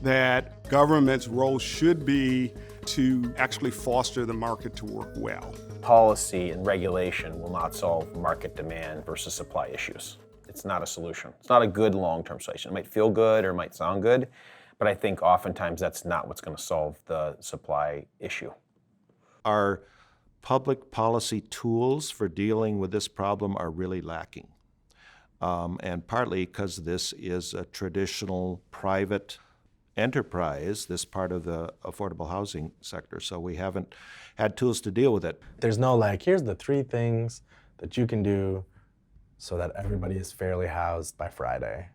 Speaker 22: that government's role should be to actually foster the market to work well.
Speaker 5: Policy and regulation will not solve market demand versus supply issues. It's not a solution. It's not a good long-term solution. It might feel good or it might sound good, but I think oftentimes that's not what's going to solve the supply issue.
Speaker 9: Our public policy tools for dealing with this problem are really lacking. and partly because this is a traditional private enterprise, this part of the affordable housing sector, so we haven't had tools to deal with it.
Speaker 3: There's no like, here's the 3 things that you can do so that everybody is fairly housed by Friday.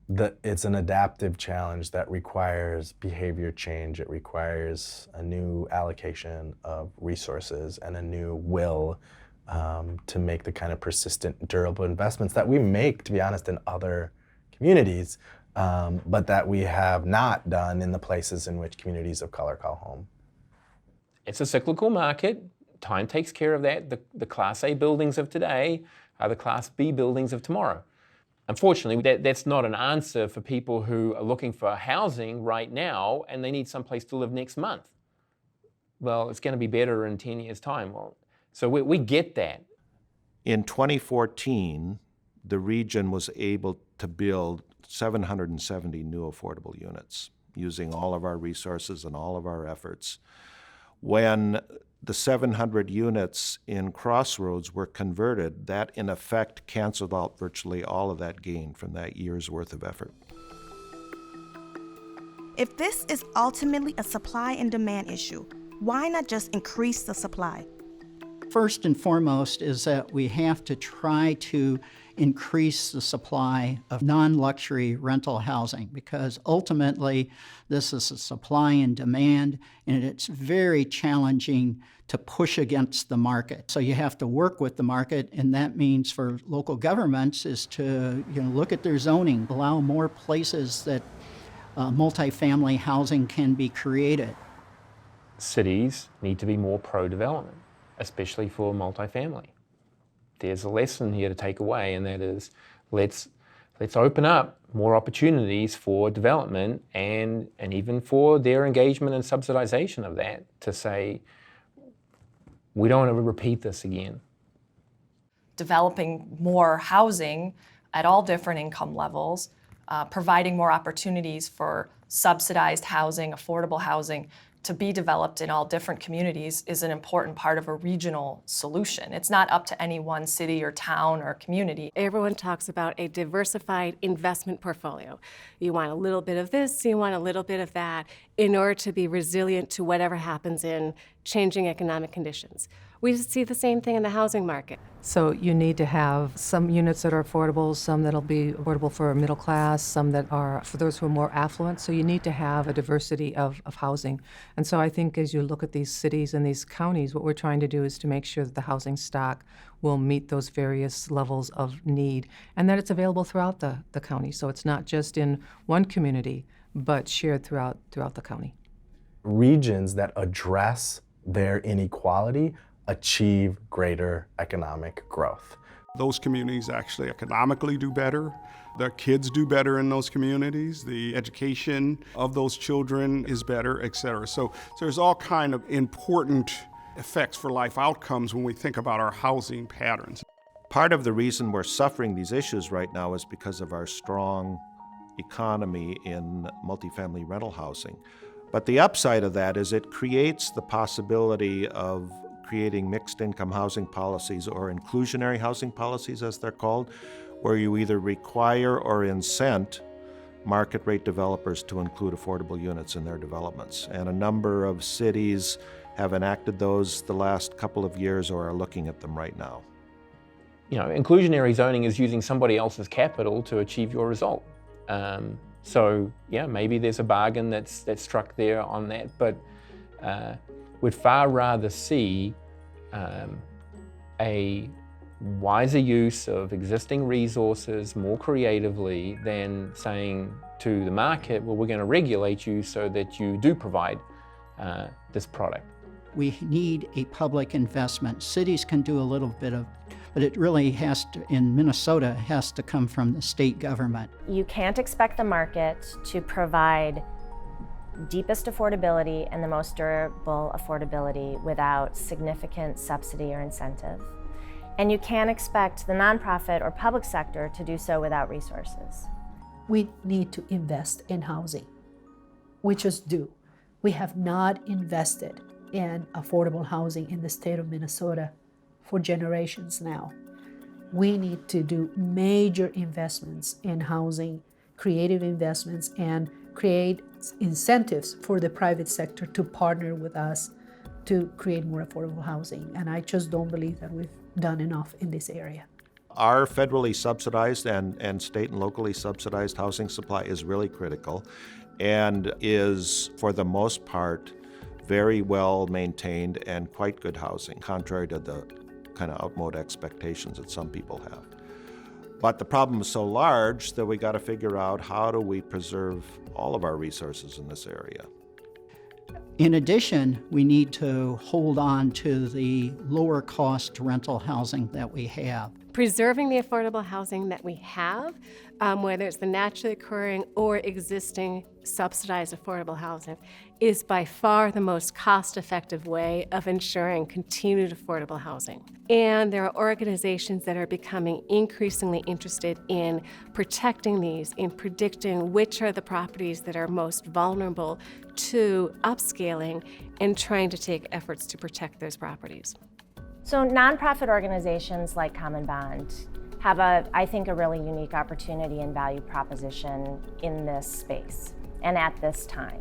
Speaker 3: It's an adaptive challenge that requires behavior change. It requires a new allocation of resources and a new will to make the kind of persistent, durable investments that we make, to be honest, in other communities, but that we have not done in the places in which communities of color call home.
Speaker 5: It's a cyclical market. Time takes care of that. The Class A buildings of today are the Class B buildings of tomorrow. Unfortunately, that's not an answer for people who are looking for housing right now and they need someplace to live next month. Well, it's going to be better in 10 years' time. Well, so we get that.
Speaker 9: In 2014, the region was able to build 770 new affordable units using all of our resources and all of our efforts. When the 700 units in Crossroads were converted, that in effect canceled out virtually all of that gain from that year's worth of effort.
Speaker 13: If this is ultimately a supply and demand issue, why not just increase the supply?
Speaker 2: First and foremost is that we have to try to increase the supply of non-luxury rental housing, because ultimately this is a supply and demand, and it's very challenging to push against the market. So you have to work with the market, and that means for local governments is to look at their zoning, allow more places that multifamily housing can be created.
Speaker 5: Cities need to be more pro-development, especially for multifamily. There's a lesson here to take away, and that is let's open up more opportunities for development and even for their engagement and subsidization of that, to say we don't want to repeat this again.
Speaker 8: Developing more housing at all different income levels, providing more opportunities for subsidized housing, affordable housing, to be developed in all different communities is an important part of a regional solution. It's not up to any one city or town or community.
Speaker 4: Everyone talks about a diversified investment portfolio. You want a little bit of this, you want a little bit of that, in order to be resilient to whatever happens in changing economic conditions. We see the same thing in the housing market.
Speaker 15: So you need to have some units that are affordable, some that'll be affordable for middle class, some that are for those who are more affluent. So you need to have a diversity of housing. And so I think as you look at these cities and these counties, what we're trying to do is to make sure that the housing stock will meet those various levels of need and that it's available throughout the county. So it's not just in one community, but shared throughout the county.
Speaker 3: Regions that address their inequality achieve greater economic growth.
Speaker 22: Those communities actually economically do better. Their kids do better in those communities. The education of those children is better, et cetera. So there's all kind of important effects for life outcomes when we think about our housing patterns.
Speaker 9: Part of the reason we're suffering these issues right now is because of our strong economy in multifamily rental housing. But the upside of that is it creates the possibility of creating mixed income housing policies, or inclusionary housing policies as they're called, where you either require or incent market rate developers to include affordable units in their developments. And a number of cities have enacted those the last couple of years or are looking at them right now.
Speaker 5: Inclusionary zoning is using somebody else's capital to achieve your result. So yeah, maybe there's a bargain that's struck there on that, but would far rather see a wiser use of existing resources more creatively than saying to the market, well, we're going to regulate you so that you do provide this product.
Speaker 2: We need a public investment. Cities can do a little bit of, but it really has to, in Minnesota, has to come from the state government.
Speaker 10: You can't expect the market to provide deepest affordability and the most durable affordability without significant subsidy or incentive. And you can't expect the nonprofit or public sector to do so without resources.
Speaker 28: We need to invest in housing. We just do. We have not invested in affordable housing in the state of Minnesota for generations now. We need to do major investments in housing, creative investments, and create incentives for the private sector to partner with us to create more affordable housing. And I just don't believe that we've done enough in this area.
Speaker 9: Our federally subsidized and state and locally subsidized housing supply is really critical and is, for the most part, very well maintained and quite good housing, contrary to the kind of outmoded expectations that some people have. But the problem is so large that we got to figure out how do we preserve all of our resources in this area.
Speaker 2: In addition, we need to hold on to the lower cost rental housing that we have.
Speaker 4: Preserving the affordable housing that we have, whether it's the naturally occurring or existing subsidized affordable housing, is by far the most cost-effective way of ensuring continued affordable housing. And there are organizations that are becoming increasingly interested in protecting these, in predicting which are the properties that are most vulnerable to upscaling, and trying to take efforts to protect those properties.
Speaker 10: So nonprofit organizations like Common Bond have, I think, a really unique opportunity and value proposition in this space and at this time.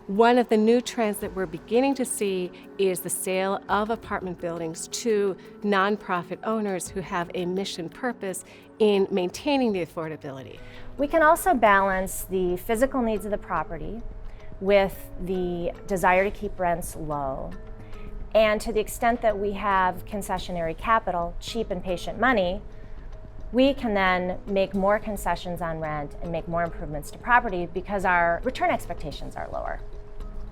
Speaker 4: One of the new trends that we're beginning to see is the sale of apartment buildings to nonprofit owners who have a mission purpose in maintaining the affordability.
Speaker 10: We can also balance the physical needs of the property with the desire to keep rents low. And to the extent that we have concessionary capital, cheap and patient money, we can then make more concessions on rent and make more improvements to property because our return expectations are lower.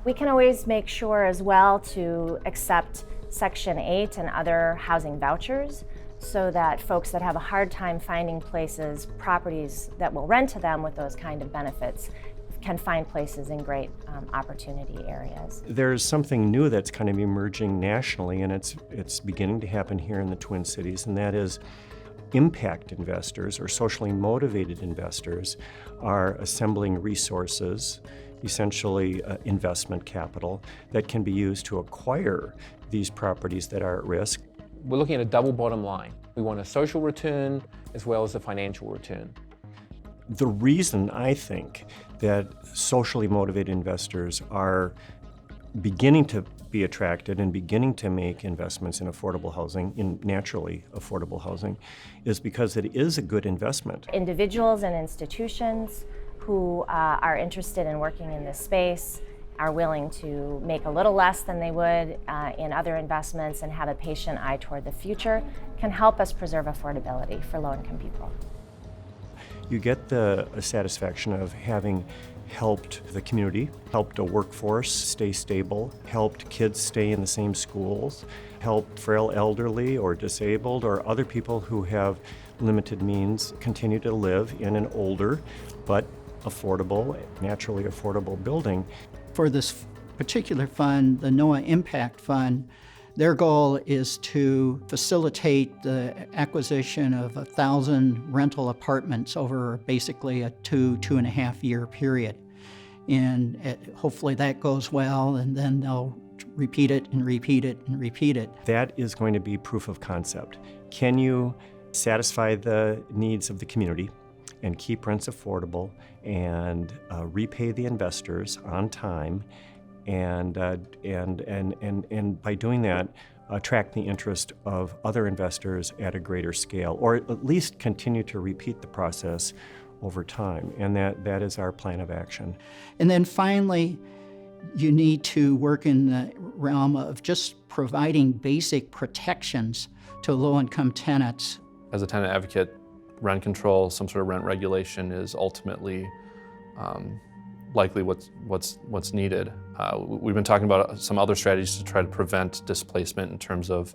Speaker 10: We can always make sure as well to accept Section 8 and other housing vouchers so that folks that have a hard time finding places, properties that will rent to them with those kind of benefits, can find places in great opportunity areas.
Speaker 1: There's something new that's kind of emerging nationally, and it's beginning to happen here in the Twin Cities, and that is impact investors or socially motivated investors are assembling resources, essentially investment capital, that can be used to acquire these properties that are at risk.
Speaker 16: We're looking at a double bottom line. We want a social return as well as a financial return.
Speaker 1: The reason I think that socially motivated investors are beginning to be attracted and beginning to make investments in affordable housing, in naturally affordable housing, is because it is a good investment.
Speaker 10: Individuals and institutions who are interested in working in this space are willing to make a little less than they would in other investments and have a patient eye toward the future can help us preserve affordability for low-income people.
Speaker 1: You get the satisfaction of having helped the community, helped a workforce stay stable, helped kids stay in the same schools, helped frail elderly or disabled or other people who have limited means continue to live in an older but affordable, naturally affordable building.
Speaker 2: For this particular fund, the NOAA Impact Fund, their goal is to facilitate the acquisition of 1,000 rental apartments over basically a 2.5 year period. And hopefully that goes well, and then they'll repeat it and repeat it and repeat it.
Speaker 1: That is going to be proof of concept. Can you satisfy the needs of the community and keep rents affordable and repay the investors on time? And by doing that, attract the interest of other investors at a greater scale, or at least continue to repeat the process over time. And that is our plan of action.
Speaker 2: And then finally, you need to work in the realm of just providing basic protections to low-income tenants.
Speaker 24: As a tenant advocate, rent control, some sort of rent regulation is ultimately likely what's needed. We've been talking about some other strategies to try to prevent displacement in terms of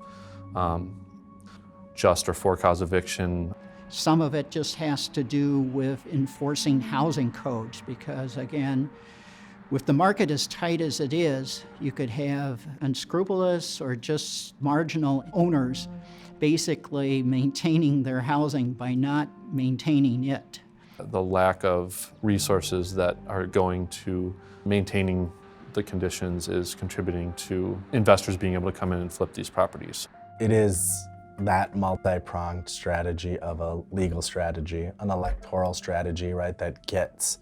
Speaker 24: just or for-cause eviction.
Speaker 2: Some of it just has to do with enforcing housing codes because, again, with the market as tight as it is, you could have unscrupulous or just marginal owners basically maintaining their housing by not maintaining it.
Speaker 24: The lack of resources that are going to maintaining the conditions is contributing to investors being able to come in and flip these properties.
Speaker 3: It is that multi-pronged strategy of a legal strategy, an electoral strategy, right, that gets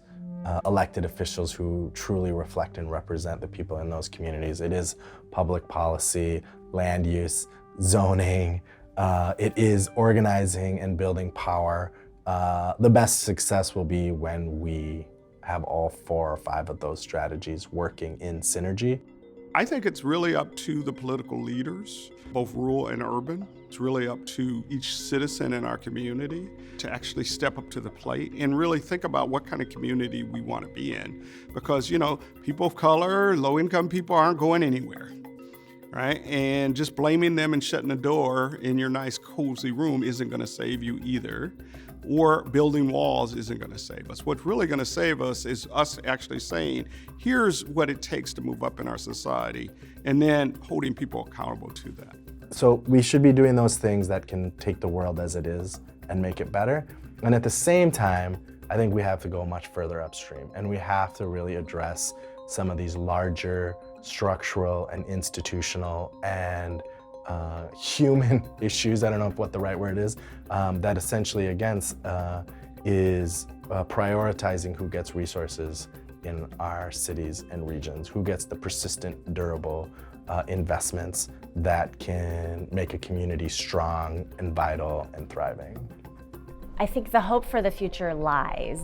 Speaker 3: elected officials who truly reflect and represent the people in those communities. It is public policy, land use, zoning, it is organizing and building power. The best success will be when we have all 4 or 5 of those strategies working in synergy.
Speaker 22: I think it's really up to the political leaders, both rural and urban. It's really up to each citizen in our community to actually step up to the plate and really think about what kind of community we want to be in. Because, you know, people of color, low-income people aren't going anywhere, right? And just blaming them and shutting the door in your nice, cozy room isn't going to save you either. Or building walls isn't going to save us. What's really going to save us is us actually saying, here's what it takes to move up in our society, and then holding people accountable to that.
Speaker 3: So we should be doing those things that can take the world as it is and make it better. And at the same time, I think we have to go much further upstream, and we have to really address some of these larger structural and institutional and human issues, I don't know what the right word is, that essentially, again, is prioritizing who gets resources in our cities and regions, who gets the persistent, durable investments that can make a community strong and vital and thriving.
Speaker 10: I think the hope for the future lies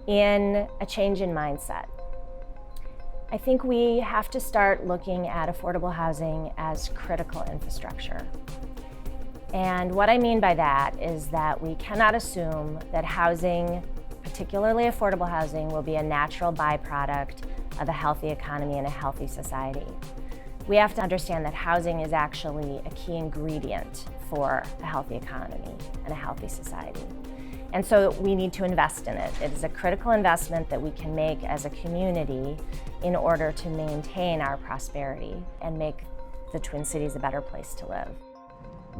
Speaker 10: in a change in mindset. I think we have to start looking at affordable housing as critical infrastructure. And what I mean by that is that we cannot assume that housing, particularly affordable housing, will be a natural byproduct of a healthy economy and a healthy society. We have to understand that housing is actually a key ingredient for a healthy economy and a healthy society. And so we need to invest in it. It is a critical investment that we can make as a community in order to maintain our prosperity and make the Twin Cities a better place to live.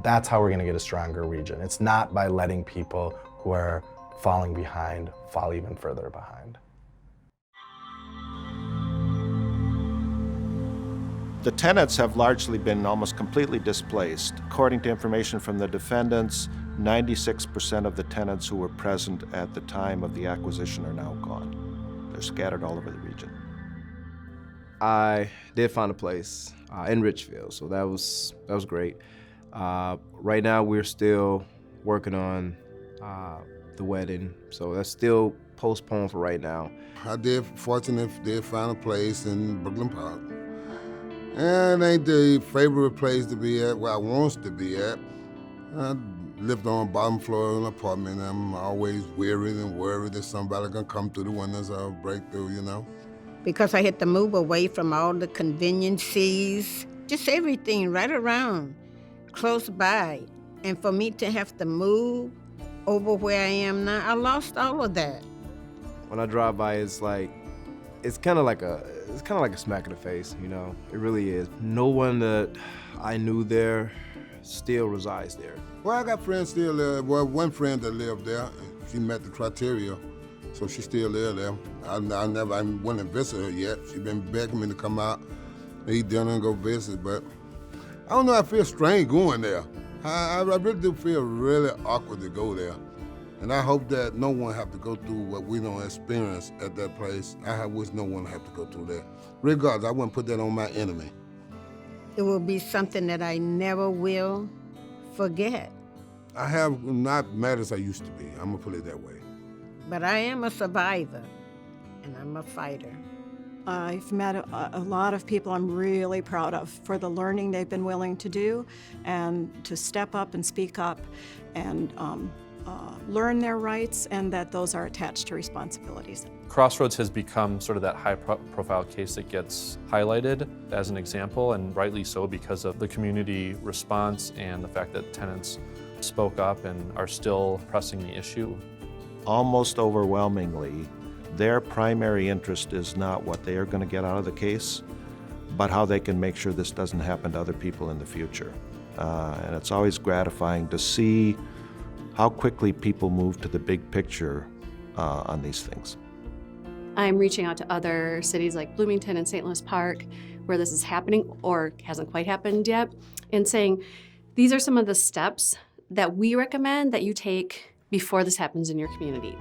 Speaker 3: That's how we're going to get a stronger region. It's not by letting people who are falling behind fall even further behind.
Speaker 9: The tenants have largely been almost completely displaced. According to information from the defendants, 96% of the tenants who were present at the time of the acquisition are now gone. They're scattered all over the region.
Speaker 20: I did find a place in Richfield, so that was great. Right now, we're still working on the wedding, so that's still postponed for right now.
Speaker 6: I fortunately did find a place in Brooklyn Park. And it ain't the favorite place to be at, where I wants to be at. I lived on the bottom floor of an apartment. I'm always weary and worried that somebody gonna come through the windows or break through, you know.
Speaker 11: Because I had to move away from all the conveniences, just everything right around, close by. And for me to have to move over where I am now, I lost all of that.
Speaker 20: When I drive by, it's kind of like a smack in the face, you know. It really is. No one that I knew there still resides there.
Speaker 6: Well, I got friends still there. Well, one friend that lived there, she met the criteria, so she still live there. I went and visit her yet. She been begging me to come out, eat dinner and go visit, but I don't know, I feel strange going there. I really do feel really awkward to go there. And I hope that no one have to go through what we don't experience at that place. I wish no one have to go through that. Regardless, I wouldn't put that on my enemy.
Speaker 11: It will be something that I never will forget.
Speaker 6: I have not mad as I used to be. I'm gonna put it that way.
Speaker 11: But I am a survivor, and I'm a fighter.
Speaker 14: I've met a lot of people I'm really proud of for the learning they've been willing to do and to step up and speak up and learn their rights, and that those are attached to responsibilities.
Speaker 24: Crossroads has become sort of that high-profile case that gets highlighted as an example, and rightly so because of the community response and the fact that tenants spoke up and are still pressing the issue.
Speaker 9: Almost overwhelmingly, their primary interest is not what they are going to get out of the case, but how they can make sure this doesn't happen to other people in the future. And it's always gratifying to see how quickly people move to the big picture on these things.
Speaker 17: I'm reaching out to other cities like Bloomington and St. Louis Park, where this is happening or hasn't quite happened yet, and saying, These are some of the steps that we recommend that you take before this happens in your community.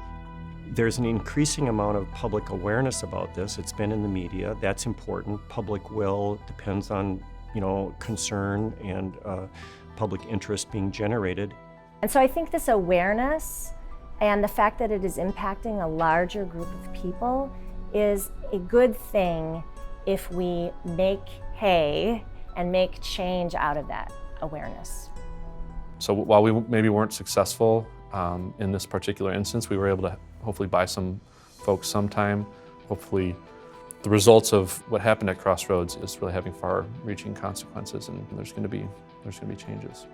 Speaker 1: There's an increasing amount of public awareness about this. It's been in the media. That's important. Public will depends on, concern and public interest being generated.
Speaker 10: And so I think this awareness and the fact that it is impacting a larger group of people is a good thing if we make hay and make change out of that awareness.
Speaker 24: So while we maybe weren't successful in this particular instance, we were able to hopefully buy some folks some time. Hopefully the results of what happened at Crossroads is really having far-reaching consequences, and there's going to be changes.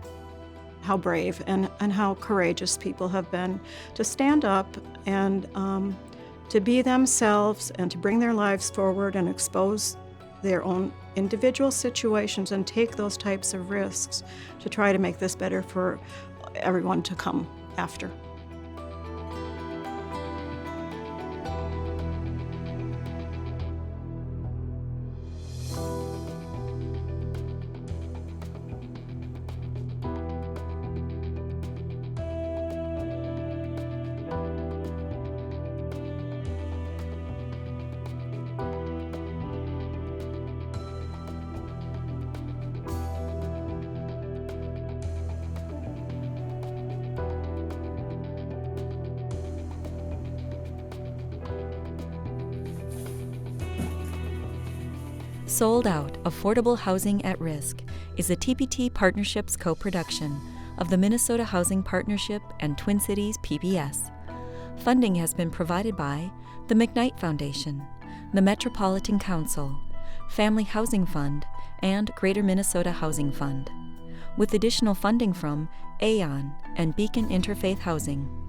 Speaker 14: How brave and how courageous people have been to stand up and to be themselves and to bring their lives forward and expose their own individual situations and take those types of risks to try to make this better for everyone to come after.
Speaker 12: Sold Out, Affordable Housing at Risk is a TPT Partnerships co-production of the Minnesota Housing Partnership and Twin Cities PBS. Funding has been provided by the McKnight Foundation, the Metropolitan Council, Family Housing Fund, and Greater Minnesota Housing Fund, with additional funding from AON and Beacon Interfaith Housing.